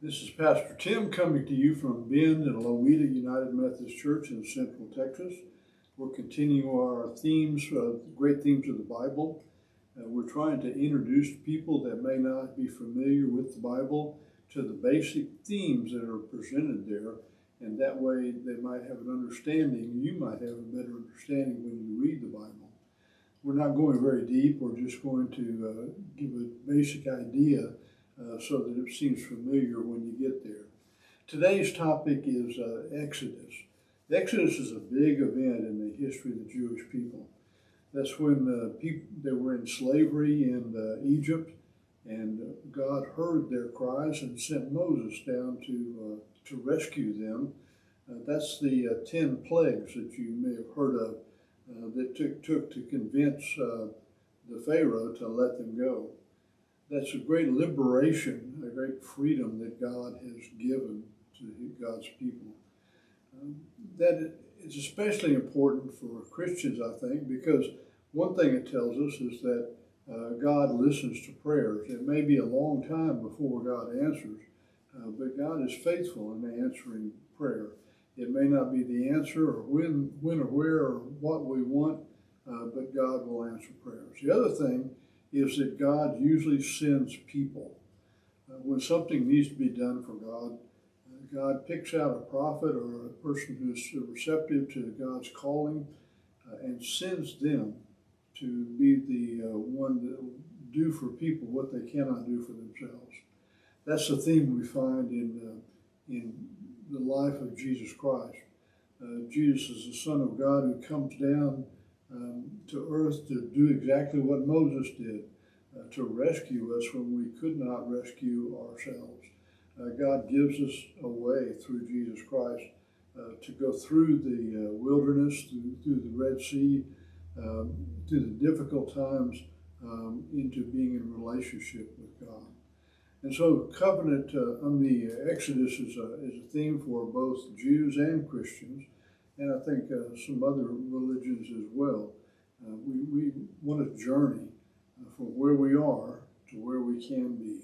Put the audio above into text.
This is Pastor Tim coming to you from Bend and Lowita United Methodist Church in Central Texas. We're continuing our themes, great themes of the Bible. We're trying to introduce people that may not be familiar with the Bible to the basic themes that are presented there, and that way they might have an understanding. You might have a better understanding when you read the Bible. We're not going very deep. We're just going to give a basic idea so that it seems familiar when you get there. Today's topic is Exodus. The Exodus is a big event in the history of the Jewish people. That's when they were in slavery in Egypt, and God heard their cries and sent Moses down to rescue them. That's the 10 plagues that you may have heard of that took to convince the Pharaoh to let them go. That's a great liberation, a great freedom that God has given to God's people. That is especially important for Christians, I think, because one thing it tells us is that God listens to prayers. It may be a long time before God answers, but God is faithful in answering prayer. It may not be the answer or when or where or what we want, but God will answer prayers. The other thing is that God usually sends people. When something needs to be done for God, God picks out a prophet or a person who's receptive to God's calling and sends them to be the one that will do for people what they cannot do for themselves. That's the theme we find in the life of Jesus Christ. Jesus is the Son of God who comes down to earth to do exactly what Moses did, to rescue us when we could not rescue ourselves. God gives us a way through Jesus Christ to go through the wilderness, through the Red Sea, through the difficult times, into being in relationship with God. And so covenant on the Exodus is a theme for both Jews and Christians, and I think some other religions as well. We want to journey from where we are to where we can be.